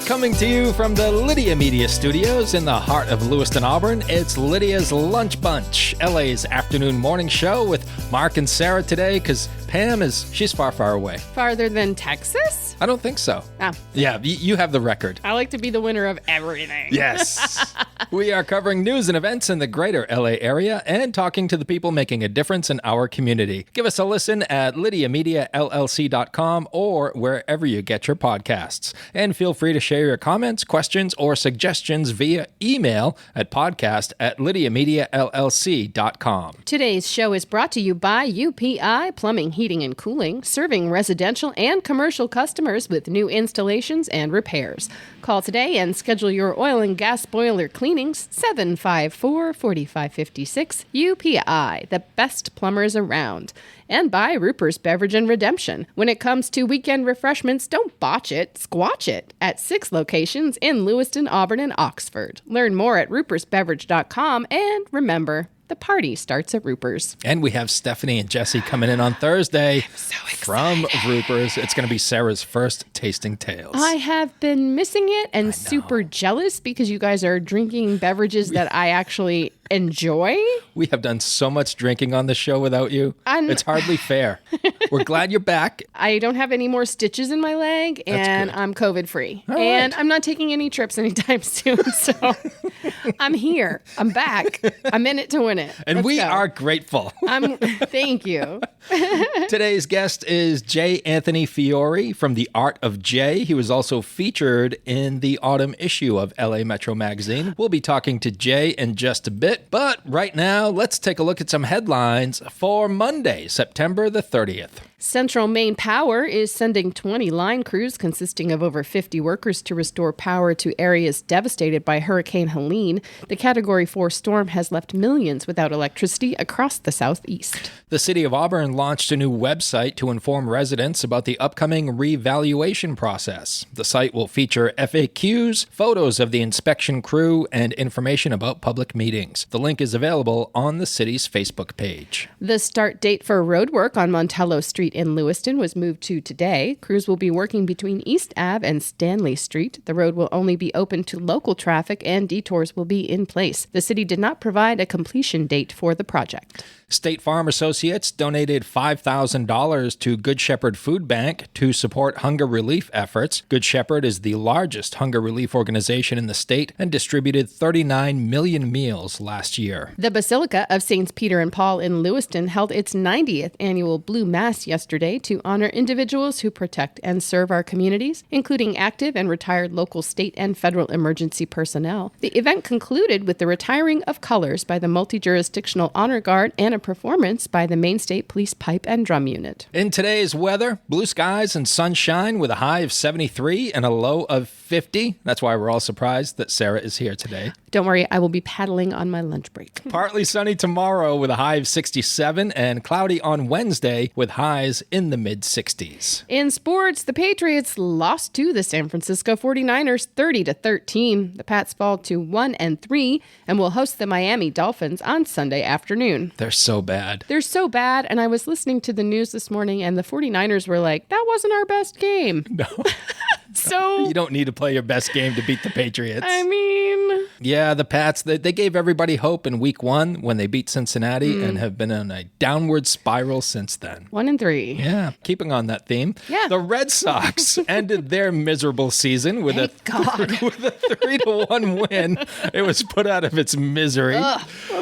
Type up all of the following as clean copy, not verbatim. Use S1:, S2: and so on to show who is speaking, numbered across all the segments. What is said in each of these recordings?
S1: Coming to you from the Lydia Media Studios in the heart of Lewiston, Auburn, it's Lydia's Lunch Bunch, LA's afternoon morning show with Mark and Sara today, because Pam she's far, far away.
S2: Farther than Texas?
S1: I don't think so.
S2: Oh.
S1: Yeah, you have the record.
S2: I like to be the winner of everything.
S1: Yes. We are covering news and events in the greater LA area and talking to the people making a difference in our community. Give us a listen at lydiamediallc.com or wherever you get your podcasts. And feel free to share your comments, questions, or suggestions via email at podcast@lydiamediallc.com.
S2: Today's show is brought to you by UPI Plumbing, Heating, and Cooling, serving residential and commercial customers with new installations and repairs. Call today and schedule your oil and gas boiler cleanings, 754-4556 UPI, the best plumbers around. And by Ruper's Beverage and Redemption. When it comes to weekend refreshments, don't botch it, squatch it, at 6 locations in Lewiston, Auburn, and Oxford. Learn more at rupersbeverage.com, and remember, the party starts at Ruper's.
S1: And we have Stephanie and Jesse coming in on Thursday
S2: from
S1: Ruper's. It's going to be Sarah's first tasting tales.
S2: I have been missing it and super jealous because you guys are drinking beverages that I actually enjoy.
S1: We have done so much drinking on the show without you. It's hardly fair. We're glad you're back.
S2: I don't have any more stitches in my leg, and I'm COVID free. And I'm not taking any trips anytime soon. So I'm here. I'm back. I'm in it to win it.
S1: And we are grateful.
S2: Thank you.
S1: Today's guest is J. Anthony Fiori from The Art of J. He was also featured in the autumn issue of LA Metro Magazine. We'll be talking to Jay in just a bit. But right now, let's take a look at some headlines for Monday, September the 30th.
S2: Central Maine Power is sending 20 line crews consisting of over 50 workers to restore power to areas devastated by Hurricane Helene. The Category 4 storm has left millions without electricity across the southeast.
S1: The city of Auburn launched a new website to inform residents about the upcoming revaluation process. The site will feature FAQs, photos of the inspection crew, and information about public meetings. The link is available on the city's Facebook page.
S2: The start date for road work on Montello Street in Lewiston was moved to today. Crews will be working between East Ave and Stanley Street. The road will only be open to local traffic and detours will be in place. The city did not provide a completion date for the project.
S1: State Farm Associates donated $5,000 to Good Shepherd Food Bank to support hunger relief efforts. Good Shepherd is the largest hunger relief organization in the state and distributed 39 million meals last year.
S2: The Basilica of Saints Peter and Paul in Lewiston held its 90th annual Blue Mass yesterday to honor individuals who protect and serve our communities, including active and retired local, state, and federal emergency personnel. The event concluded with the retiring of colors by the Multi-Jurisdictional Honor Guard and a performance by the Maine State Police Pipe and Drum Unit.
S1: In today's weather, blue skies and sunshine with a high of 73 and a low of 50. That's why we're all surprised that Sara is here today.
S2: Don't worry, I will be paddling on my lunch break.
S1: Partly sunny tomorrow with a high of 67 and cloudy on Wednesday with highs in the mid-60s.
S2: In sports, the Patriots lost to the San Francisco 49ers 30-13. The Pats fall to 1-3 and will host the Miami Dolphins on Sunday afternoon.
S1: They're so bad.
S2: They're so bad, and I was listening to the news this morning, and the 49ers were like, that wasn't our best game.
S1: No.
S2: So
S1: you don't need to play your best game to beat the Patriots.
S2: I mean...
S1: Yeah, the Pats, they gave everybody hope in week 1 when they beat Cincinnati and have been on a downward spiral since then.
S2: 1-3.
S1: Yeah, keeping on that theme.
S2: Yeah.
S1: The Red Sox ended their miserable season with a 3-1 win. It was put out of its misery.
S2: Ugh.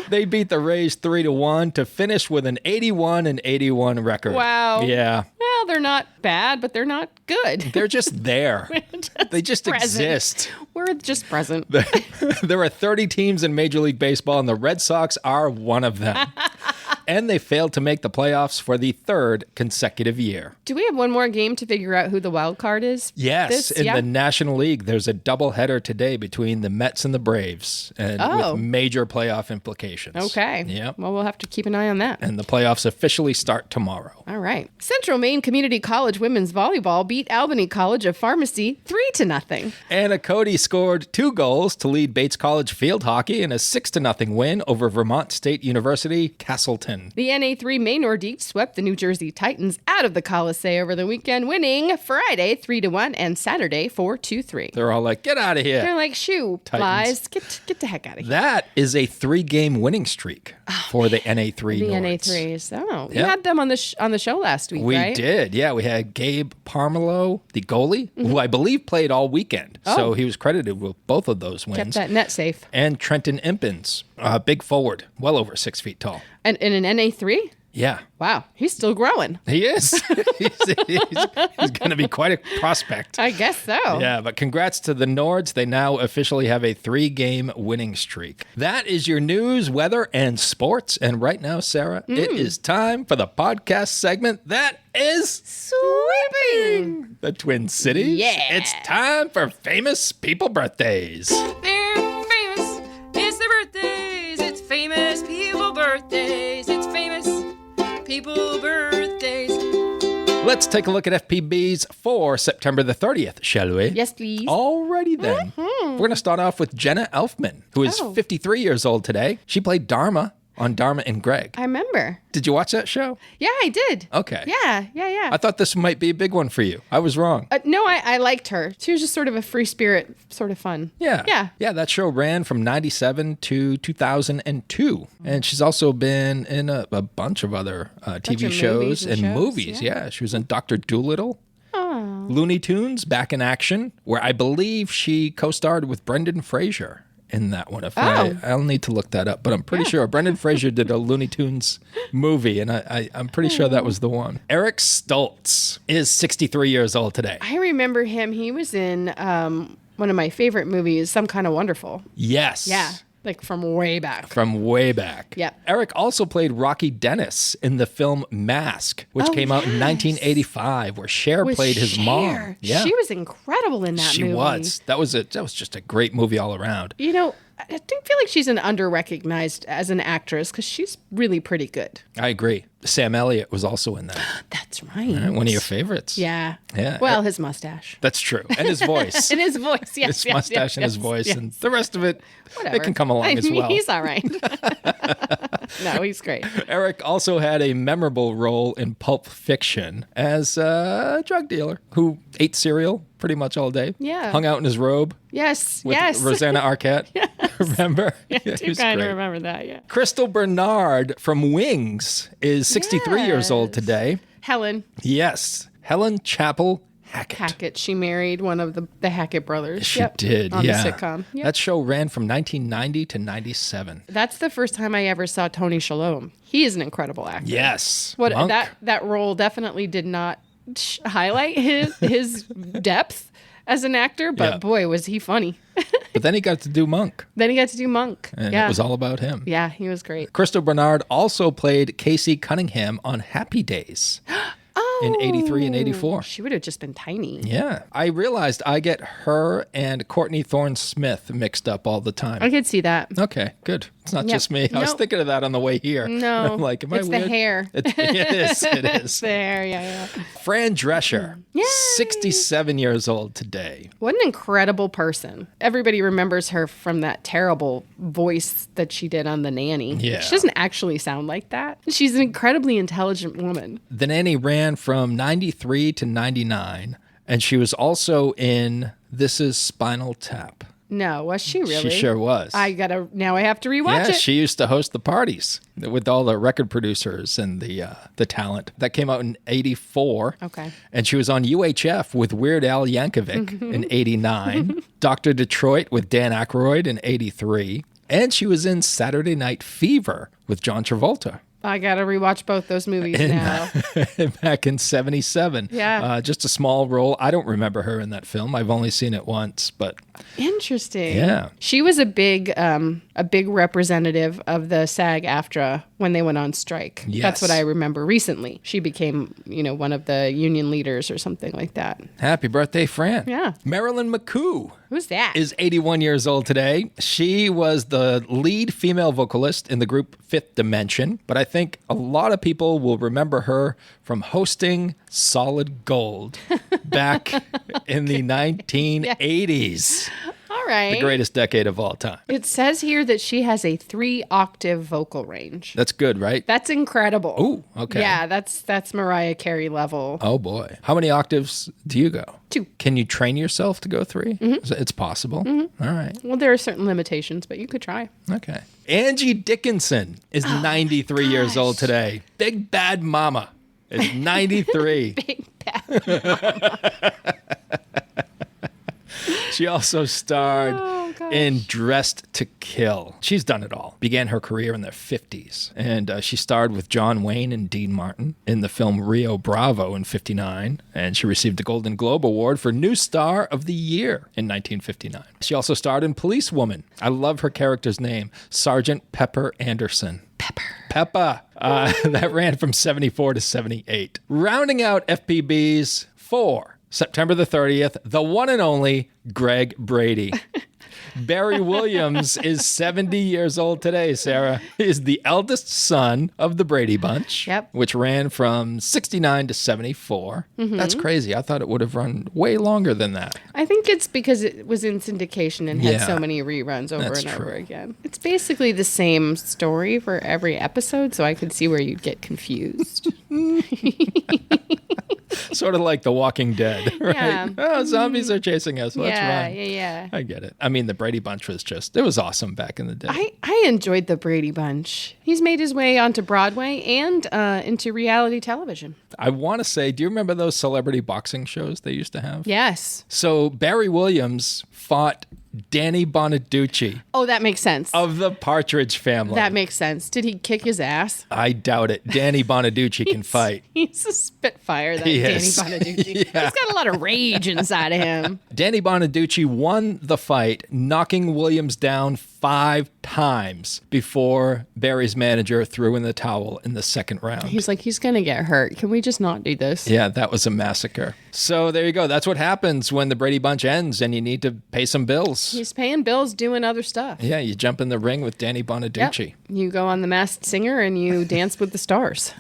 S1: They beat the Rays 3-1 to finish with an 81-81 record.
S2: Wow.
S1: Yeah.
S2: Well, they're not bad, but they're not good.
S1: They're just there. They just exist.
S2: We're just present.
S1: There are 30 teams in Major League Baseball, and the Red Sox are one of them. And they failed to make the playoffs for the 3rd consecutive year.
S2: Do we have one more game to figure out who the wild card is?
S1: Yes, in the National League, there's a doubleheader today between the Mets and the Braves, and with major playoff implications.
S2: Okay.
S1: Yeah.
S2: Well, we'll have to keep an eye on that.
S1: And the playoffs officially start tomorrow.
S2: All right. Central Maine Community College women's volleyball beat Albany College of Pharmacy 3-0.
S1: Anna Cody scored 2 goals to lead Bates College field hockey in a 6-0 win over Vermont State University Castleton. action.
S2: The NA3 May Nordique swept the New Jersey Titans out of the Colisee over the weekend, winning Friday 3-1 and Saturday 4-3.
S1: They're all like, get out of here.
S2: They're like, shoo,
S1: Titans.
S2: flies, get the heck out of here.
S1: That is a 3-game winning streak for the NA3
S2: The
S1: Nords.
S2: NA3s. Oh, we
S1: Yep.
S2: had them on the show last week,
S1: We
S2: right?
S1: did. Yeah, we had Gabe Parmelo, the goalie, who I believe played all weekend.
S2: Oh.
S1: So he was credited with both of those wins.
S2: Kept that net safe.
S1: And Trenton Impens, big forward, well over 6 feet tall.
S2: And in an NA3?
S1: Yeah,
S2: Wow, he's still growing.
S1: he is. he's going to be quite a prospect.
S2: I guess so.
S1: Yeah, but congrats to the Nords. They now officially have a 3-game winning streak. That is your news, weather, and sports. And right now, Sarah, it is time for the podcast segment that is
S2: Sweeping.
S1: the Twin Cities.
S2: Yeah.
S1: It's time for famous people birthdays.
S3: They're famous. It's their birthdays. It's famous people birthdays. It's famous people birthdays.
S1: Let's take a look at FPBs for September the 30th, shall we?
S2: Yes, please.
S1: Alrighty then. We're going to start off with Jenna Elfman, who is
S2: Oh.
S1: 53 years old today. She played Dharma on Dharma and Greg.
S2: I remember.
S1: Did you watch that show?
S2: Yeah, I did.
S1: Okay.
S2: Yeah.
S1: I thought this might be a big one for you. I was wrong.
S2: No, I liked her. She was just sort of a free spirit, sort of fun.
S1: Yeah, that show ran from 97 to 2002. And she's also been in a bunch of other TV
S2: of
S1: shows
S2: movies and
S1: and
S2: shows,
S1: movies.
S2: yeah.
S1: Yeah, she was in Dr. Dolittle.
S2: Oh.
S1: Looney Tunes, Back in Action, where I believe she co-starred with Brendan Fraser in that one. I'll need to look that up, but I'm pretty sure Brendan Fraser did a Looney Tunes movie, and I'm pretty sure that was the one. Eric Stoltz is 63 years old today.
S2: I remember him. He was in one of my favorite movies, Some Kind of Wonderful.
S1: Yes.
S2: Yeah, like from way back.
S1: From way back.
S2: Yep.
S1: Eric also played Rocky Dennis in the film Mask, which
S2: Oh,
S1: came out in 1985, where Cher
S2: With
S1: played his mom.
S2: Cher.
S1: Yeah.
S2: She was incredible in that
S1: She
S2: movie.
S1: was. That was just a great movie all around.
S2: You know, I do feel like she's an under-recognized as an actress because she's really pretty good.
S1: I agree. Sam Elliott was also in that.
S2: That's right.
S1: One of your favorites.
S2: Yeah.
S1: Yeah.
S2: Well, his mustache.
S1: That's true. And his voice.
S2: And his voice, yes.
S1: His mustache and his voice.
S2: yes.
S1: And the rest of it,
S2: Whatever.
S1: it can come along as well.
S2: He's all right. No, he's great.
S1: Eric also had a memorable role in Pulp Fiction as a drug dealer who ate cereal pretty much all day.
S2: Yeah.
S1: Hung out in his robe
S2: Yes,
S1: with
S2: yes.
S1: Rosanna Arquette. Remember?
S2: I
S1: Yeah,
S2: do
S1: he was
S2: kind of
S1: great.
S2: remember that, yeah.
S1: Crystal Bernard from Wings is 63 years old
S2: Yes.
S1: today.
S2: Helen
S1: Yes. Helen Chapel Hackett.
S2: Hackett. She married one of the Hackett brothers.
S1: She
S2: Yep,
S1: did,
S2: on
S1: yeah.
S2: the sitcom. Yep.
S1: That show ran from 1990 to 97.
S2: That's the first time I ever saw Tony Shalhoub. He is an incredible actor.
S1: Yes.
S2: What
S1: Monk.
S2: that role definitely did not highlight his depth as an actor, but
S1: Yeah.
S2: boy, was he funny.
S1: But then he got to do Monk,
S2: Then he got to do Monk.
S1: and
S2: yeah.
S1: it was all about him.
S2: Yeah, he was great.
S1: Crystal Bernard also played Casey Cunningham on Happy Days in 83 and 84.
S2: She would have just been tiny.
S1: Yeah. I realized I get her and Courtney Thorne-Smith mixed up all the time.
S2: I could see that.
S1: Okay, good. It's not
S2: Yep.
S1: just me. I was
S2: Nope.
S1: thinking of that on the way here.
S2: No,
S1: I'm like, am I
S2: it's
S1: weird?
S2: the hair.
S1: It is. It is.
S2: There, yeah.
S1: Fran Drescher,
S2: Yay.
S1: 67 years old today.
S2: What an incredible person. Everybody remembers her from that terrible voice that she did on The Nanny.
S1: Yeah.
S2: She doesn't actually sound like that. She's an incredibly intelligent woman.
S1: The Nanny ran from 93 to 99, and she was also in This Is Spinal Tap.
S2: No, was she really?
S1: She sure was.
S2: Now I have to rewatch
S1: Yeah,
S2: it.
S1: she used to host the parties with all the record producers and the talent. That came out in 84.
S2: Okay.
S1: And she was on UHF with Weird Al Yankovic in 89. Dr. Detroit with Dan Aykroyd in 83. And she was in Saturday Night Fever with John Travolta.
S2: I got to rewatch both those movies now.
S1: Back in 77.
S2: Yeah.
S1: Just a small role. I don't remember her in that film. I've only seen it once, but
S2: Interesting.
S1: Yeah.
S2: She was a big representative of the SAG-AFTRA when they went on strike.
S1: Yes.
S2: That's what I remember recently. She became, one of the union leaders or something like that.
S1: happy birthday, Fran.
S2: Yeah.
S1: Marilyn McCoo
S2: Who's that?
S1: is 81 years old today. She was the lead female vocalist in the group Fifth Dimension, but I think a lot of people will remember her from hosting Solid Gold back in the 1980s.
S2: All All right.
S1: The greatest decade of all time.
S2: It says here that she has a 3-octave vocal range.
S1: That's good, right?
S2: That's incredible.
S1: Ooh, okay.
S2: Yeah, that's Mariah Carey level.
S1: Oh, boy. How many octaves do you go?
S2: 2.
S1: Can you train yourself to go 3? It's possible. All right.
S2: Well, there are certain limitations, but you could try.
S1: Okay. Angie Dickinson is 93 years old today. Big Bad Mama is 93.
S2: Big bad.
S1: She also starred in Dressed to Kill. She's done it all. Began her career in the 50s. And she starred with John Wayne and Dean Martin in the film Rio Bravo in 59. And she received the Golden Globe Award for New Star of the Year in 1959. She also starred in Police Woman. I love her character's name, Sergeant Pepper Anderson. Peppa. That ran from 74 to 78. Rounding out FPBs for September the 30th, the one and only Greg Brady. Barry Williams is 70 years old today, Sarah. He is the eldest son of the Brady Bunch, which ran from 69 to 74. That's crazy. I thought it would have run way longer than that.
S2: I think it's because it was in syndication and had so many reruns over and over again. It's basically the same story for every episode, so I could see where you'd get confused.
S1: Sort of like The Walking Dead, right?
S2: Yeah.
S1: Oh, zombies are chasing us. Let's run.
S2: Yeah.
S1: I get it. I mean, the Brady Bunch was it was awesome back in the day.
S2: I enjoyed the Brady Bunch. He's made his way onto Broadway and into reality television.
S1: I want to say, do you remember those celebrity boxing shows they used to have?
S2: Yes.
S1: So Barry Williams fought Danny Bonaducci.
S2: Oh, that makes sense.
S1: Of the Partridge Family.
S2: That makes sense. Did he kick his ass?
S1: I doubt it. Danny Bonaducci can fight.
S2: He's a spitfire, that
S1: He
S2: Danny
S1: is.
S2: Bonaducci.
S1: Yeah.
S2: He's got a lot of rage inside of him.
S1: Danny Bonaducci won the fight, knocking Williams down 5 times before Barry's manager threw in the towel in the second round.
S2: He's like, he's going to get hurt. Can we just not do this?
S1: Yeah, that was a massacre. So there you go. That's what happens when the Brady Bunch ends and you need to pay some bills.
S2: He's paying bills doing other stuff.
S1: Yeah, you jump in the ring with Danny Bonaducci.
S2: Yep. You go on The Masked Singer and you dance with the stars.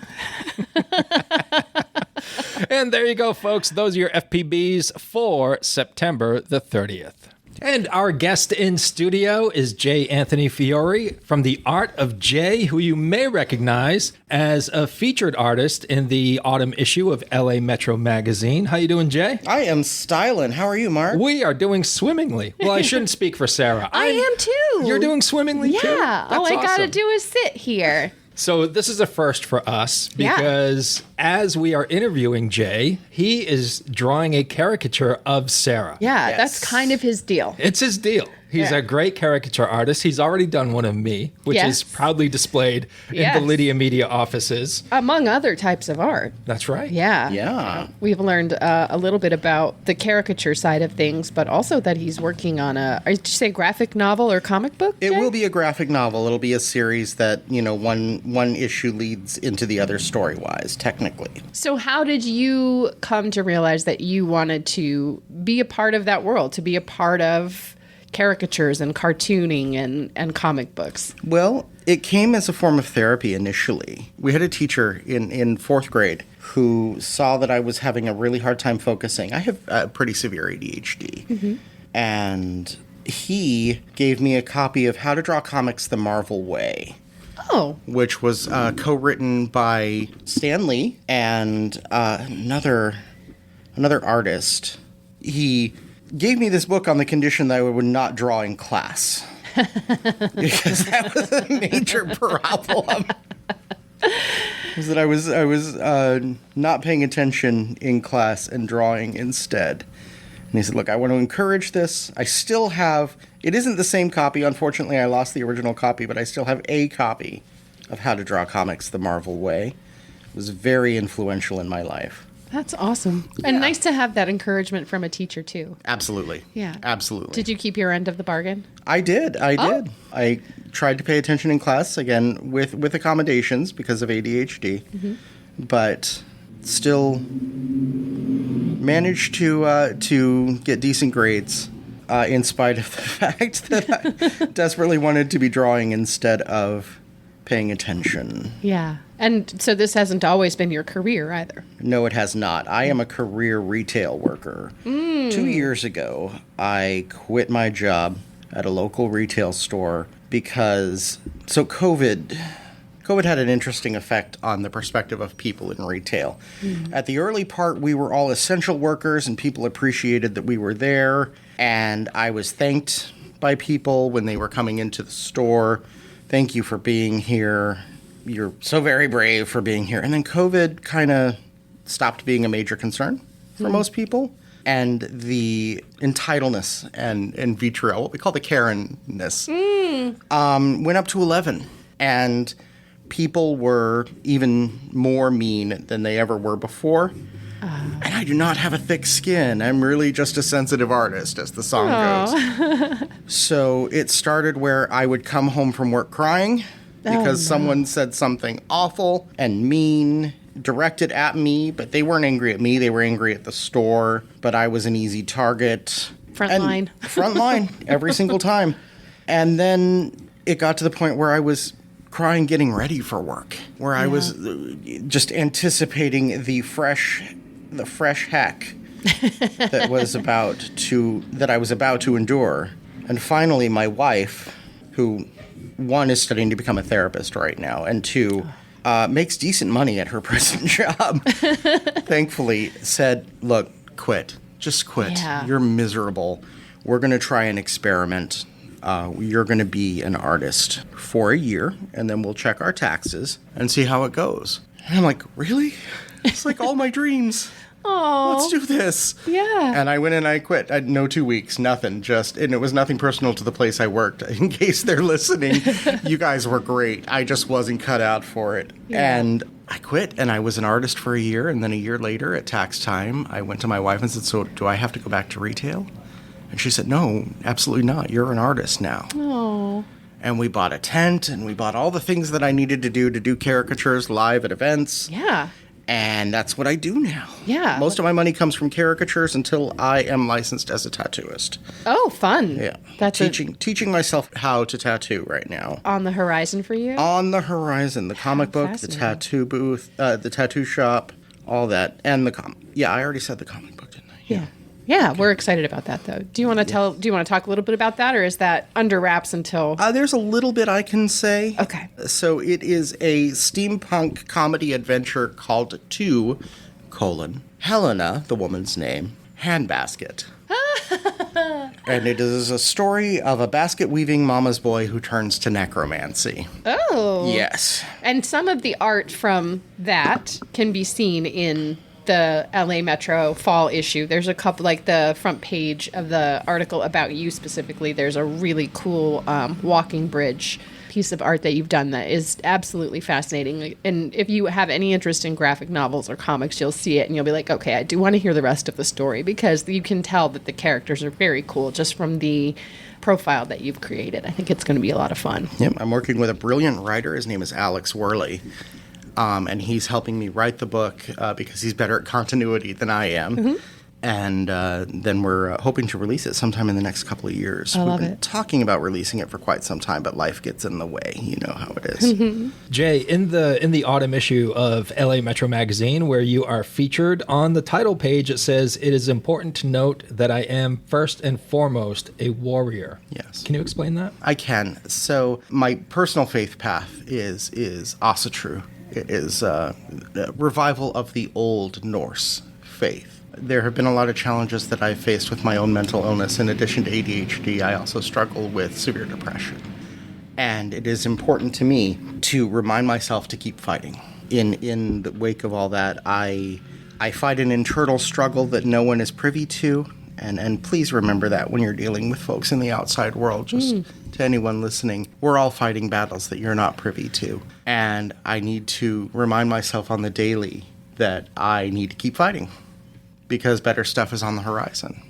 S1: And there you go, folks. Those are your FPBs for September the 30th. And our guest in studio is J. Anthony Fiori from The Art of J, who you may recognize as a featured artist in the autumn issue of LA Metro Magazine. How you doing, Jay?
S4: I am styling. How are you, Mark?
S1: We are doing swimmingly. Well, I shouldn't speak for Sarah.
S2: I am too.
S1: You're doing swimmingly too?
S2: Yeah. All I got to do is sit here.
S1: So this is a first for us because as we are interviewing Jay, he is drawing a caricature of Sara.
S2: Yeah,
S4: Yes.
S2: that's kind of his deal.
S1: It's his deal. He's a great caricature artist. He's already done one of me, which is proudly displayed in the Lydia Media offices.
S2: Among other types of art.
S1: That's right.
S2: Yeah.
S4: Yeah.
S2: We've learned a little bit about the caricature side of things, but also that he's working on did you say graphic novel or comic book?
S4: It
S2: Jay?
S4: will be a graphic novel. It'll be a series that, one issue leads into the other story-wise, technically.
S2: So how did you come to realize that you wanted to be a part of that world, to be a part of caricatures and cartooning and comic books?
S4: Well, it came as a form of therapy initially. We had a teacher in 4th grade who saw that I was having a really hard time focusing. I have pretty severe ADHD. Mm-hmm. And he gave me a copy of How to Draw Comics the Marvel Way.
S2: Oh.
S4: Which was co-written by Stan Lee and another artist. He gave me this book on the condition that I would not draw in class. Because that was a major problem. Was that I was not paying attention in class and drawing instead. And he said, look, I want to encourage this. I still have, it isn't the same copy. Unfortunately, I lost the original copy, but I still have a copy of How to Draw Comics the Marvel Way. It was very influential in my life.
S2: That's awesome. And nice to have that encouragement from a teacher, too.
S4: Absolutely.
S2: Yeah.
S4: Absolutely.
S2: Did you keep your end of the bargain?
S4: I did. I tried to pay attention in class, again, with accommodations because of ADHD, but still managed to get decent grades in spite of the fact that I desperately wanted to be drawing instead of paying attention.
S2: Yeah. And so this hasn't always been your career either.
S4: No, it has not. I am a career retail worker. 2 years ago, I quit my job at a local retail store because COVID had an interesting effect on the perspective of people in retail. At the early part, we were all essential workers and people appreciated that we were there. And I was thanked by people when they were coming into the store. Thank you for being here. You're so very brave for being here. And then COVID kind of stopped being a major concern for most people. And the entitledness and vitriol, what we call the Karen-ness, went up to 11. And people were even more mean than they ever were before. And I do not have a thick skin. I'm really just a sensitive artist, as the song goes. So it started where I would come home from work crying because someone said something awful and mean, directed at me, but they weren't angry at me. They were angry at the store, but I was an easy target.
S2: Front line
S4: every single time. And then it got to the point where I was crying getting ready for work, where I was just anticipating the fresh heck that I was about to endure. And finally, my wife, who, one, is studying to become a therapist right now, and two, makes decent money at her present job, thankfully said, look, quit. Just quit.
S2: Yeah.
S4: You're miserable. We're going to try an experiment. You're going to be an artist for a year, and then we'll check our taxes and see how it goes. And I'm like, really? It's like all my dreams.
S2: Oh,
S4: Let's do this.
S2: Yeah.
S4: And I went and I quit. No 2 weeks, nothing. And it was nothing personal to the place I worked. In case they're listening, you guys were great. I just wasn't cut out for it.
S2: Yeah.
S4: And I quit, and I was an artist for a year. And then a year later, at tax time, I went to my wife and said, so do I have to go back to retail? And she said, no, absolutely not. You're an artist now.
S2: Oh.
S4: And we bought a tent, and we bought all the things that I needed to do caricatures live at events.
S2: Yeah.
S4: And that's what I do now.
S2: Yeah.
S4: Most of my money comes from caricatures until I am licensed as a tattooist.
S2: Oh, fun.
S4: Yeah.
S2: That's
S4: teaching myself how to tattoo right now.
S2: on the horizon for you?
S4: On the horizon. The comic book, the
S2: fascinating.
S4: tattoo booth, the tattoo shop, all that. And the comic. Yeah, I already said the comic book, didn't I?
S2: Yeah. Yeah, we're excited about that though. Do you want to talk a little bit about that, or is that under wraps until
S4: There's a little bit I can say.
S2: Okay.
S4: So it is a steampunk comedy adventure called Helena, the woman's name, Handbasket. And it is a story of a basket weaving mama's boy who turns to necromancy.
S2: Oh.
S4: Yes.
S2: And some of the art from that can be seen in the LA Metro fall issue. There's a couple, like the front page of the article about you specifically, there's a really cool walking bridge piece of art that you've done that is absolutely fascinating. And if you have any interest in graphic novels or comics, you'll see it and you'll be like, okay, I do want to hear the rest of the story, because you can tell that the characters are very cool just from the profile that you've created. I think it's going to be a lot of fun.
S4: Yep. I'm working with a brilliant writer. His name is Alex Worley. And he's helping me write the book because he's better at continuity than I am. Mm-hmm. And then we're hoping to release it sometime in the next couple of years.
S2: We've
S4: been talking about releasing it for quite some time, but life gets in the way. You know how it is.
S2: Mm-hmm.
S1: Jay, in the autumn issue of LA Metro Magazine, where you are featured, on the title page, it says, "It is important to note that I am first and foremost a warrior."
S4: Yes.
S1: Can you explain that?
S4: I can. So my personal faith path is Asatru. It is a revival of the old Norse faith. There have been a lot of challenges that I've faced with my own mental illness. In addition to ADHD, I also struggle with severe depression. And it is important to me to remind myself to keep fighting. In the wake of all that, I fight an internal struggle that no one is privy to. And please remember that when you're dealing with folks in the outside world, just to anyone listening, we're all fighting battles that you're not privy to. And I need to remind myself on the daily that I need to keep fighting because better stuff is on the horizon.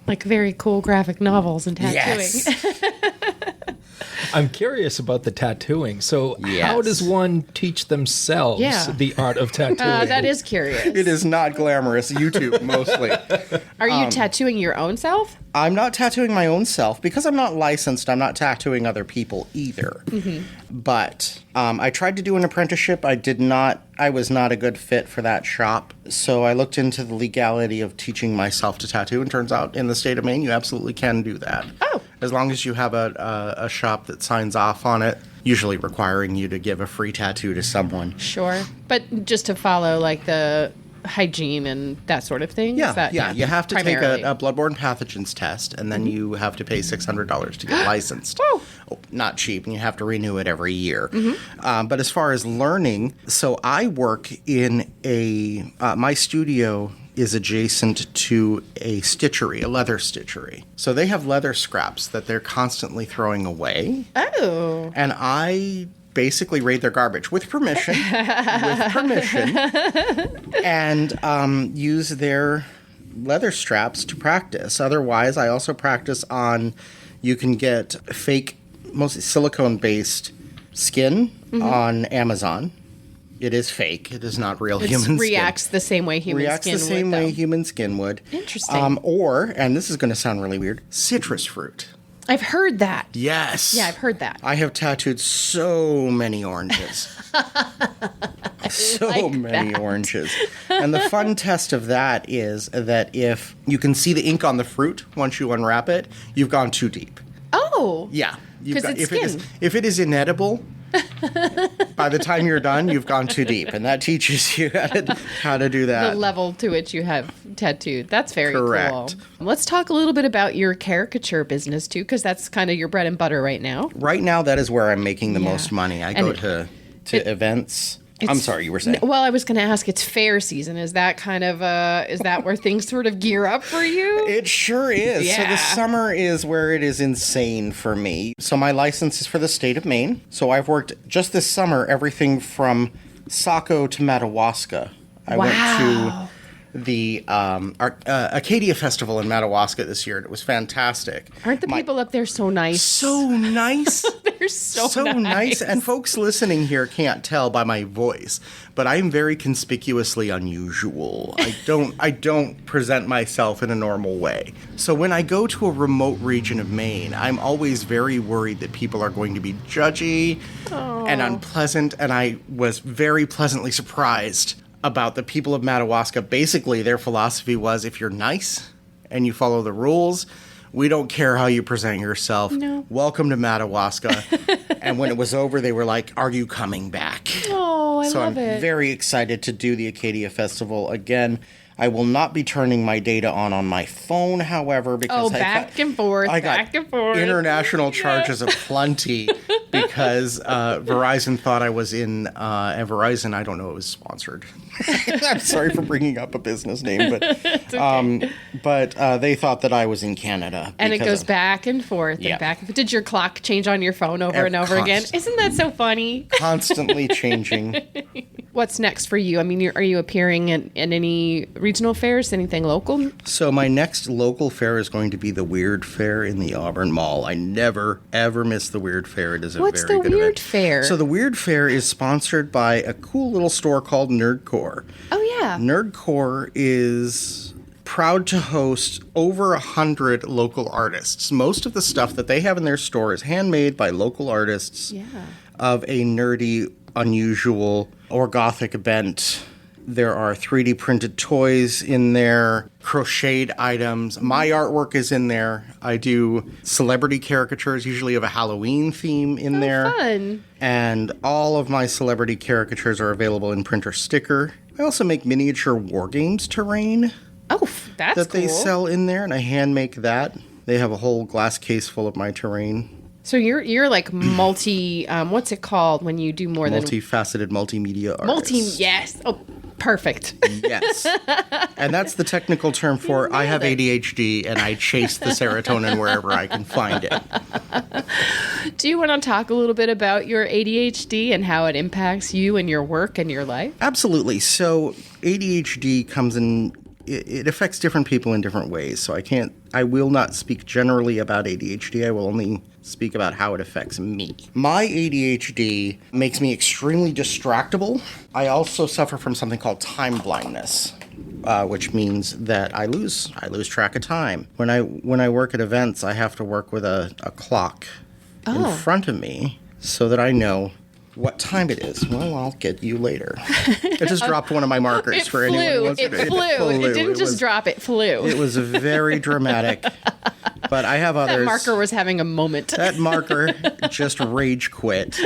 S2: Like very cool graphic novels and tattooing.
S4: Yes.
S1: I'm curious about the tattooing. So
S4: Yes.
S1: how does one teach themselves
S2: Yeah.
S1: the art of tattooing?
S2: That is curious.
S4: It is not glamorous. YouTube, mostly.
S2: Are you tattooing your own self?
S4: I'm not tattooing my own self. Because I'm not licensed, I'm not tattooing other people either. But I tried to do an apprenticeship. I was not a good fit for that shop. So I looked into the legality of teaching myself to tattoo, and turns out in the state of Maine, you absolutely can do that.
S2: Oh.
S4: As long as you have a shop that signs off on it, usually requiring you to give a free tattoo to someone.
S2: Sure. But just to follow, like, the hygiene and that sort of thing?
S4: Yeah. You have to take
S2: primarily?
S4: a bloodborne pathogens test, and then you have to pay $600 to get licensed.
S2: Oh.
S4: Not cheap, and you have to renew it every year. But as far as learning, so I work in my studio is adjacent to a stitchery, a leather stitchery. So they have leather scraps that they're constantly throwing away.
S2: Oh.
S4: And I basically raid their garbage with permission, and use their leather straps to practice. Otherwise, I also practice on, you can get fake, mostly silicone-based skin on Amazon. It is fake. It is not real human skin.
S2: Reacts the same way human
S4: Reacts
S2: skin
S4: the same
S2: would,
S4: way
S2: though.
S4: human skin would.
S2: Interesting.
S4: Or, and this is going to sound really weird, citrus fruit.
S2: I've heard that.
S4: Yes.
S2: Yeah, I've heard that.
S4: I have tattooed so many oranges. Oranges. And the fun test of that is that if you can see the ink on the fruit once you unwrap it, you've gone too deep.
S2: Oh.
S4: Yeah.
S2: Because it's skin.
S4: If it is inedible, by the time you're done, you've gone too deep. And that teaches you how to do that.
S2: The level to which you have tattooed. That's very
S4: Correct.
S2: cool. Let's talk a little bit about your caricature business, too, because that's kind of your bread and butter right now.
S4: Right now, that is where I'm making the
S2: Yeah.
S4: most money. I
S2: And
S4: go to events. I'm sorry, you were saying.
S2: Well, I was going to ask, it's fair season. Is that kind of, is that where things sort of gear up for you?
S4: It sure is. So
S2: Yeah.
S4: the summer is where it is insane for me. So my license is for the state of Maine. So I've worked just this summer everything from Saco to Madawaska. I went to the Acadia Festival in Madawaska this year, and it was fantastic.
S2: Aren't the people up there so nice?
S4: So nice.
S2: They're so
S4: nice. And folks listening here can't tell by my voice, but I'm very conspicuously unusual. I don't present myself in a normal way. So when I go to a remote region of Maine, I'm always very worried that people are going to be judgy and unpleasant, and I was very pleasantly surprised about the people of Madawaska. Basically, their philosophy was, if you're nice and you follow the rules, we don't care how you present yourself.
S2: No.
S4: Welcome to Madawaska. And when it was over, they were like, are you coming back?
S2: Oh, I
S4: so
S2: love
S4: I'm
S2: it.
S4: very excited to do the Acadia Festival again. I will not be turning my data on my phone, however, because
S2: back and forth,
S4: I got
S2: back and forth.
S4: international charges aplenty because Verizon thought I was in, and Verizon, I don't know, it was sponsored. I'm sorry for bringing up a business name, but they thought that I was in Canada.
S2: And it
S4: because
S2: goes
S4: of-
S2: back and forth
S4: Yeah.
S2: and back and forth. Did your clock change on your phone over and over again? Isn't that so funny?
S4: Constantly changing.
S2: What's next for you? I mean, are you appearing in any regional fairs? Anything local?
S4: So my next local fair is going to be the Weird Fair in the Auburn Mall. I never, ever miss the Weird Fair. It is a
S2: What's
S4: very
S2: the
S4: good
S2: Weird
S4: event.
S2: Fair?
S4: So the Weird Fair is sponsored by a cool little store called Nerdcore.
S2: Oh, yeah.
S4: Nerdcore is proud to host over 100 local artists. Most of the stuff that they have in their store is handmade by local artists of a nerdy, unusual, or gothic bent. There are 3D printed toys in there, crocheted items. My artwork is in there. I do celebrity caricatures, usually of a Halloween theme in there.
S2: Fun.
S4: And all of my celebrity caricatures are available in printer sticker. I also make miniature war games terrain
S2: Oh, that's
S4: that
S2: cool.
S4: they sell in there, and I hand make that. They have a whole glass case full of my terrain.
S2: So you're like multi. What's it called when you do more than
S4: Multifaceted multimedia artist.
S2: Yes. Oh, perfect.
S4: Yes. And that's the technical term for I have ADHD and I chase the serotonin wherever I can find it.
S2: Do you want to talk a little bit about your ADHD and how it impacts you and your work and your life?
S4: Absolutely. So ADHD comes in, it affects different people in different ways. So I will not speak generally about ADHD. I will only speak about how it affects me. My ADHD makes me extremely distractible. I also suffer from something called time blindness. which means that I lose track of time. When I work at events, I have to work with a clock in front of me so that I know what time it is. Well, I'll get you later. I just dropped one of my markers for anyone who wants to do it.
S2: It flew. It didn't just drop, it flew.
S4: It was very dramatic. But I have others.
S2: That marker was having a moment.
S4: That marker just rage quit.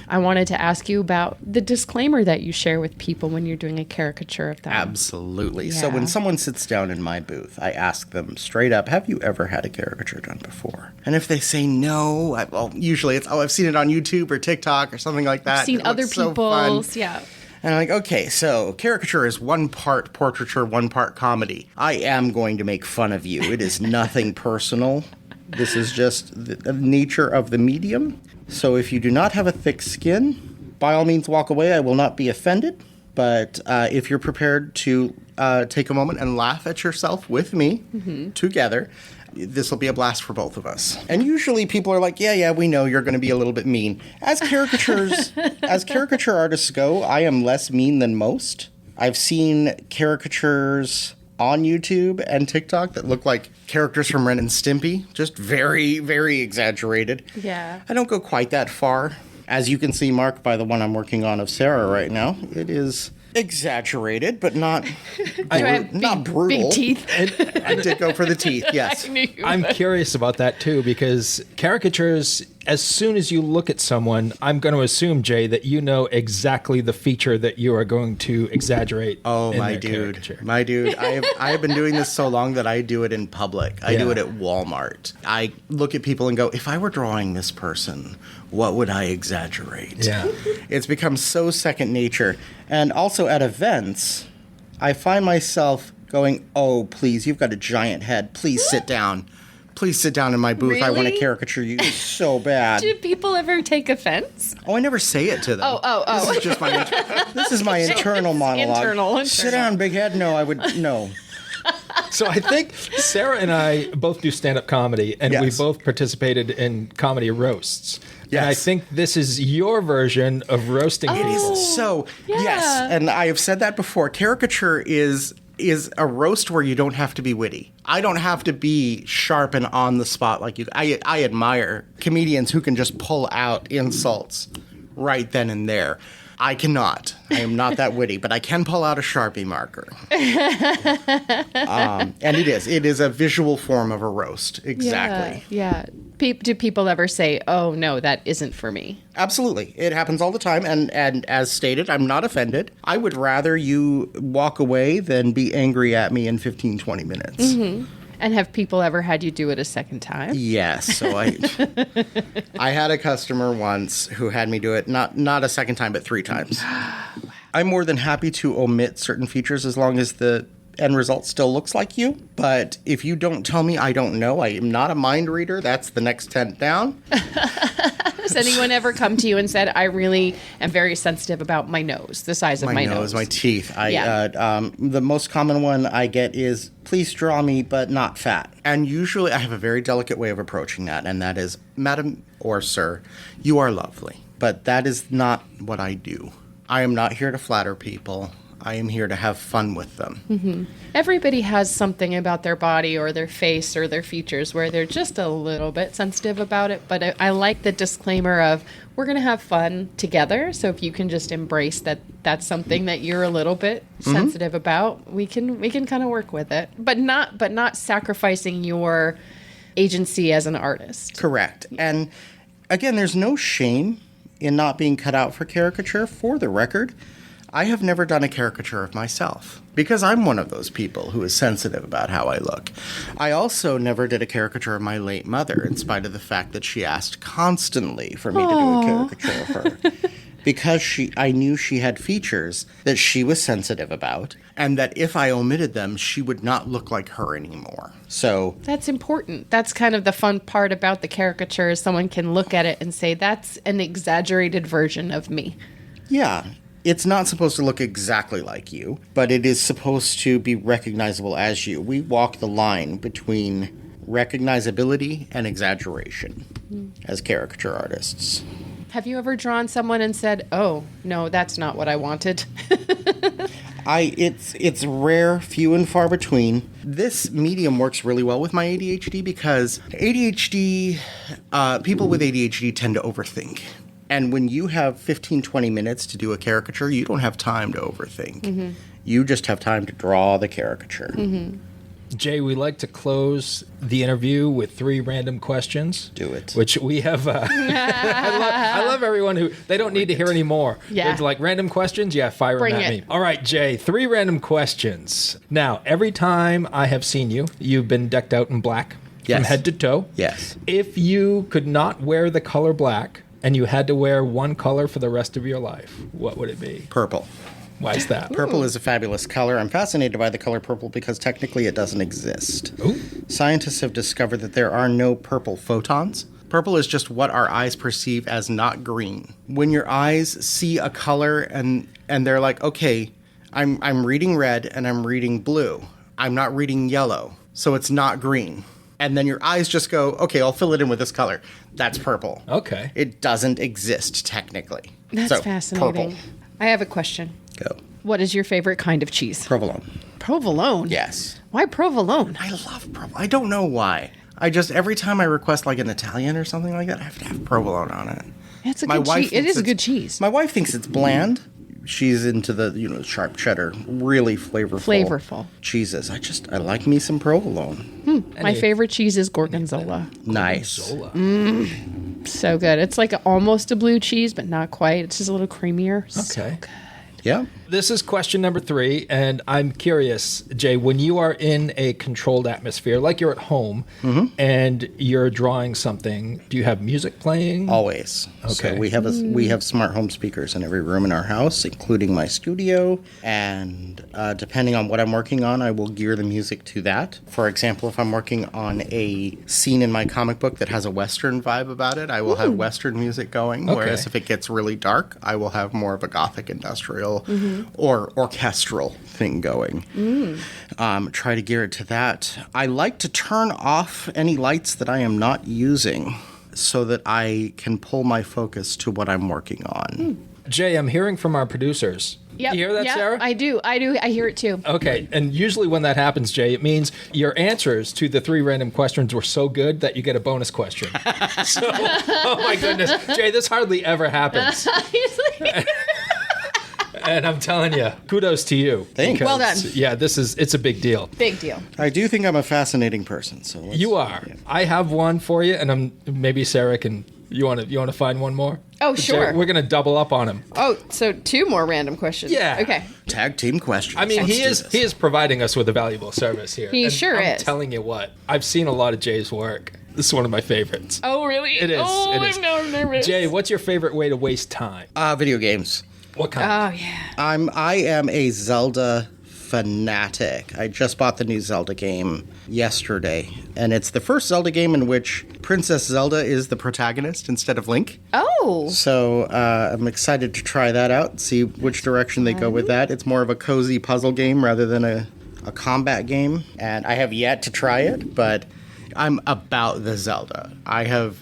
S2: I wanted to ask you about the disclaimer that you share with people when you're doing a caricature of them.
S4: Absolutely.
S2: Yeah.
S4: So when someone sits down in my booth, I ask them straight up, have you ever had a caricature done before? And if they say no, usually it's, I've seen it on YouTube or TikTok or something like that.
S2: I've seen other people's, yeah.
S4: And I'm like, okay, so caricature is one part portraiture, one part comedy. I am going to make fun of you. It is nothing personal. This is just the nature of the medium. So if you do not have a thick skin, by all means walk away. I will not be offended. But if you're prepared to take a moment and laugh at yourself with me together, this will be a blast for both of us. And usually people are like, yeah, we know you're going to be a little bit mean. As caricature artists go, I am less mean than most. I've seen caricatures on YouTube and TikTok that look like characters from Ren and Stimpy, just very, very exaggerated.
S2: Yeah.
S4: I don't go quite that far. As you can see, Mark, by the one I'm working on of Sara right now, it is exaggerated, but not not brutal.
S2: Big teeth.
S4: I did go for the teeth, yes.
S1: I'm curious about that too, because caricatures, as soon as you look at someone, I'm going to assume, Jay, that you know exactly the feature that you are going to exaggerate.
S4: Oh,
S1: in
S4: my
S1: their
S4: dude.
S1: caricature.
S4: My dude. I have been doing this so long that I do it in public. I do it at Walmart. I look at people and go, if I were drawing this person, what would I exaggerate?
S1: Yeah.
S4: It's become so second nature. And also at events, I find myself going, oh, please, you've got a giant head. Please sit down. Please sit down in my booth.
S2: Really?
S4: I want to caricature you so bad.
S2: Do people ever take offense?
S4: Oh, I never say it to them.
S2: Oh.
S4: This is just this is my internal monologue.
S2: Internal.
S4: Sit down, big head. No, I would no.
S1: So I think Sara and I both do stand-up comedy, and we
S4: Yes.
S1: both participated in comedy roasts.
S4: Yes.
S1: And I think this is your version of roasting people.
S4: So
S2: yeah.
S4: yes, and I have said that before. Caricature is a roast where you don't have to be witty. I don't have to be sharp and on the spot like you. I admire comedians who can just pull out insults right then and there. I cannot. I am not that witty, but I can pull out a Sharpie marker. And it is a visual form of a roast. Exactly.
S2: Yeah. Do people ever say, oh, no, that isn't for me?
S4: Absolutely. It happens all the time. And as stated, I'm not offended. I would rather you walk away than be angry at me in 15, 20 minutes.
S2: Mm-hmm. And have people ever had you do it a second time?
S4: Yes. So I had a customer once who had me do it, not a second time, but 3 times. I'm more than happy to omit certain features as long as the end result still looks like you. But if you don't tell me, I don't know. I am not a mind reader. That's the next 10 down.
S2: Has anyone ever come to you and said, I really am very sensitive about my nose, the size of my nose?
S4: My teeth.
S2: Yeah.
S4: The most common one I get is, please draw me, but not fat. And usually I have a very delicate way of approaching that, and that is, madam or sir, you are lovely. But that is not what I do. I am not here to flatter people. I am here to have fun with them.
S2: Mm-hmm. Everybody has something about their body or their face or their features where they're just a little bit sensitive about it. But I like the disclaimer of, we're going to have fun together. So if you can just embrace that that's something that you're a little bit sensitive about, we can kind of work with it. But not sacrificing your agency as an artist.
S4: Correct. And again, there's no shame in not being cut out for caricature. For the record, I have never done a caricature of myself because I'm one of those people who is sensitive about how I look. I also never did a caricature of my late mother, in spite of the fact that she asked constantly for me to do a caricature of her. Because I knew she had features that she was sensitive about, and that if I omitted them, she would not look like her anymore. So
S2: That's important. That's kind of the fun part about the caricature is someone can look at it and say, that's an exaggerated version of me.
S4: yeah. It's not supposed to look exactly like you, but it is supposed to be recognizable as you. We walk the line between recognizability and exaggeration as caricature artists.
S2: Have you ever drawn someone and said, "Oh, no, that's not what I wanted"?
S4: It's rare, few and far between. This medium works really well with my ADHD because people with ADHD tend to overthink. And when you have 15, 20 minutes to do a caricature, you don't have time to overthink. Mm-hmm. You just have time to draw the caricature.
S2: Mm-hmm.
S1: Jay, we like to close the interview with 3 random questions.
S4: Do it.
S1: Which we have. I love everyone who, they don't need to hear any more.
S2: Yeah.
S1: It's like random questions. Yeah, fire
S2: Bring
S1: them at
S2: it.
S1: me. All right, Jay, 3 random questions. Now, every time I have seen you, you've been decked out in black from
S4: Yes.
S1: head to toe.
S4: Yes.
S1: If you could not wear the color black and you had to wear one color for the rest of your life, what would it be?
S4: Purple.
S1: Why is that?
S4: Purple is a fabulous color. I'm fascinated by the color purple because technically it doesn't exist.
S1: Ooh.
S4: Scientists have discovered that there are no purple photons. Purple is just what our eyes perceive as not green. When your eyes see a color and they're like, okay, I'm reading red and I'm reading blue. I'm not reading yellow, so it's not green. And then your eyes just go, okay, I'll fill it in with this color. That's purple.
S1: Okay.
S4: It doesn't exist technically.
S2: That's
S4: So,
S2: fascinating.
S4: Purple.
S2: I have a question.
S4: Go.
S2: What is your favorite kind of cheese?
S4: Provolone.
S2: Provolone?
S4: Yes.
S2: Why provolone?
S4: I love provolone. I don't know why. I just, every time I request like an Italian or something like that, I have to have provolone on it.
S2: It's a
S4: My
S2: good
S4: wife
S2: cheese. It
S4: thinks
S2: is a
S4: it's-
S2: good cheese.
S4: My wife thinks it's bland. She's into the, sharp cheddar, really flavorful cheeses. I like me some provolone.
S2: My favorite cheese is gorgonzola.
S4: Nice.
S2: So good. It's like almost a blue cheese, but not quite. It's just a little creamier. So
S1: Okay.
S2: good.
S4: Yeah.
S1: This is question number 3, and I'm curious, Jay, when you are in a controlled atmosphere, like you're at home, and you're drawing something, do you have music playing?
S4: Always.
S1: Okay.
S4: So we have smart home speakers in every room in our house, including my studio. And depending on what I'm working on, I will gear the music to that. For example, if I'm working on a scene in my comic book that has a Western vibe about it, I will have Western music going.
S1: Okay.
S4: Whereas if it gets really dark, I will have more of a Gothic industrial or orchestral thing going. Try to gear it to that. I like to turn off any lights that I am not using so that I can pull my focus to what I'm working on.
S1: Jay, I'm hearing from our producers.
S2: Yep.
S1: You hear that,
S2: Yep,
S1: Sarah?
S2: I do. I hear it too.
S1: Okay, and usually when that happens, Jay, it means your answers to the 3 random questions were so good that you get a bonus question. So, oh my goodness, Jay, this hardly ever happens. And I'm telling you, kudos to you.
S4: Thanks.
S1: because,
S2: Well done.
S1: Yeah, it's a big deal.
S2: Big deal.
S4: I do think I'm a fascinating person. So let's-
S1: You are.
S4: yeah.
S1: I have one for you, and maybe Sarah can. You want to find one more?
S2: Oh,
S1: Jay,
S2: sure.
S1: we're gonna double up on him.
S2: Oh, so 2 more random questions.
S1: Yeah.
S2: Okay.
S4: Tag team questions.
S1: I mean,
S4: Let's
S1: he
S4: do
S1: is
S4: this.
S1: providing us with a valuable service here.
S2: He
S1: And
S2: sure
S1: I'm
S2: is.
S1: telling you what, I've seen a lot of Jay's work. This is one of my favorites.
S2: Oh, really?
S1: It is.
S2: Oh,
S1: it is.
S2: I'm now nervous.
S1: Jay, what's your favorite way to waste time?
S4: Video games.
S1: What kind?
S2: Oh, yeah.
S4: I am a Zelda fanatic. I just bought the new Zelda game yesterday, and it's the first Zelda game in which Princess Zelda is the protagonist instead of Link.
S2: Oh.
S4: So I'm excited to try that out, see which direction they go with that. It's more of a cozy puzzle game rather than a combat game, and I have yet to try it, but I'm about the Zelda. I have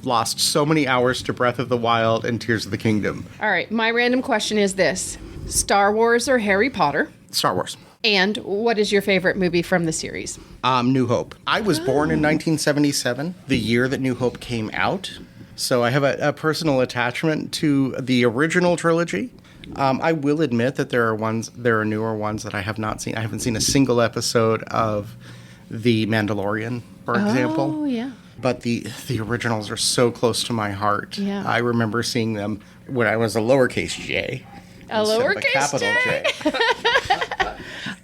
S4: lost so many hours to Breath of the Wild and Tears of the Kingdom.
S2: All right. My random question is this: Star Wars or Harry Potter?
S4: Star Wars.
S2: And what is your favorite movie from the series?
S4: New Hope. I was born in 1977, the year that New Hope came out. So I have a personal attachment to the original trilogy. I will admit that there are newer ones that I have not seen. I haven't seen a single episode of The Mandalorian, for example.
S2: Oh, yeah.
S4: But the originals are so close to my heart.
S2: Yeah.
S4: I remember seeing them when I was a lowercase J.
S2: A
S4: instead of
S2: lowercase
S4: capital
S2: J?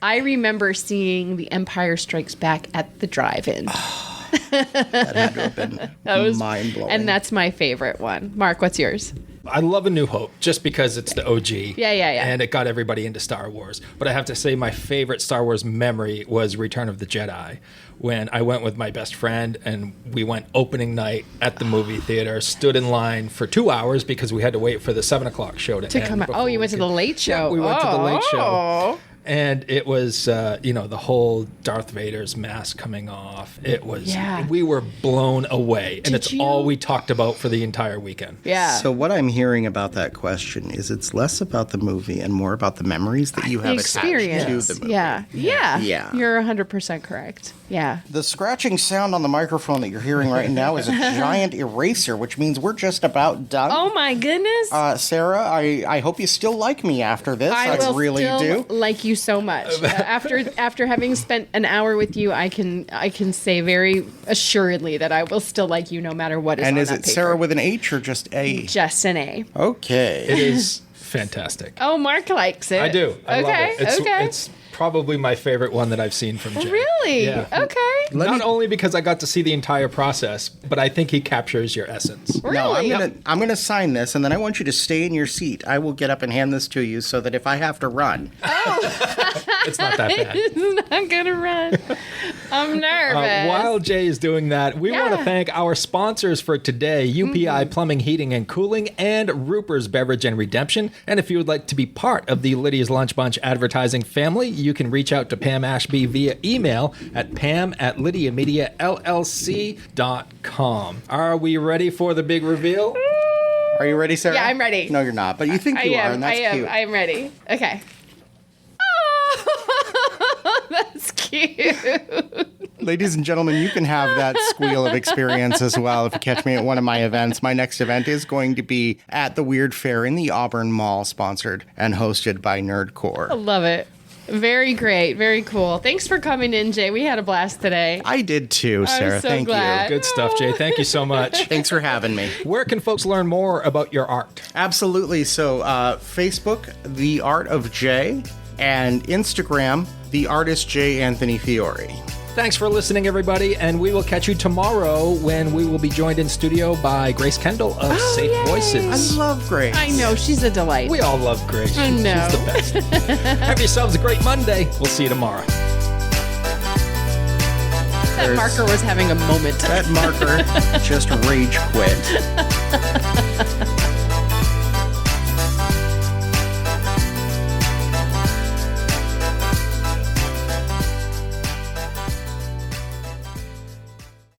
S2: I remember seeing The Empire Strikes Back at the drive-in.
S4: That had to have been mind-blowing.
S2: And that's my favorite one. Mark, what's yours?
S1: I love A New Hope just because it's the OG.
S2: Yeah.
S1: And it got everybody into Star Wars. But I have to say my favorite Star Wars memory was Return of the Jedi, when I went with my best friend and we went opening night at the movie theater, stood in line for 2 hours because we had to wait for the 7 o'clock show to end
S2: Come out. Oh,
S1: before
S2: you
S1: we
S2: went to
S1: could-
S2: the late show.
S1: Yeah, we went to the late show.
S2: Oh.
S1: And it was, the whole Darth Vader's mask coming off. It was, we were blown away. And it's all we talked about for the entire weekend.
S2: Yeah.
S4: So what I'm hearing about that question is it's less about the movie and more about the memories that you have attached to the movie.
S2: Yeah. You're 100% correct. Yeah.
S4: The scratching sound on the microphone that you're hearing right now is a giant eraser, which means we're just about done.
S2: Oh my goodness.
S4: Sarah, I hope you still like me after this.
S2: I will
S4: really
S2: still
S4: do.
S2: like you so much. After having spent an hour with you, I can say very assuredly that I will still like you no matter what is on that paper.
S4: And is it Sarah with an H or just A?
S2: Just an A.
S4: Okay.
S1: It is fantastic.
S2: Oh, Mark likes it.
S1: I do. I love it.
S2: Okay.
S1: It's probably my favorite one that I've seen from Jay.
S2: Really?
S1: Yeah.
S2: Okay.
S1: Not only because I got to see the entire process, but I think he captures your essence.
S2: Really?
S4: No, I'm gonna sign this, and then I want you to stay in your seat. I will get up and hand this to you so that if I have to run,
S1: It's not that bad.
S2: It's not gonna run. I'm nervous.
S1: While Jay is doing that, we want to thank our sponsors for today, UPI Plumbing, Heating, and Cooling, and Ruper's Beverage and Redemption. And if you would like to be part of the Lydia's Lunch Bunch advertising family, you can reach out to Pam Ashby via email at pam@lydiamediallc.com. Are we ready for the big reveal?
S4: are you ready, Sarah?
S2: Yeah, I'm ready.
S4: No, you're not, but you think you are, and that's cute.
S2: I am ready. Okay. Oh, that's cute.
S4: Ladies and gentlemen, you can have that squeal of experience as well if you catch me at one of my events. My next event is going to be at the Weird Fair in the Auburn Mall, sponsored and hosted by Nerdcore.
S2: I love it. Very great. Very cool. Thanks for coming in, Jay. We had a blast today.
S4: I did too, Sarah.
S2: I'm so
S4: Thank
S2: glad.
S1: Good stuff, Jay. Thank you so much.
S4: Thanks for having me.
S1: Where can folks learn more about your art?
S4: Absolutely. So, Facebook, The Art of Jay, and Instagram, The Artist J. Anthony Fiori.
S1: Thanks for listening, everybody, and we will catch you tomorrow when we will be joined in studio by Grace Kendall of Safe
S2: yay.
S1: Voices.
S4: I love Grace.
S2: I know. She's a delight.
S1: We all love Grace.
S2: I know.
S1: She's the best. Have yourselves a great Monday. We'll see you tomorrow.
S2: That marker was having a moment.
S4: That marker just rage quit.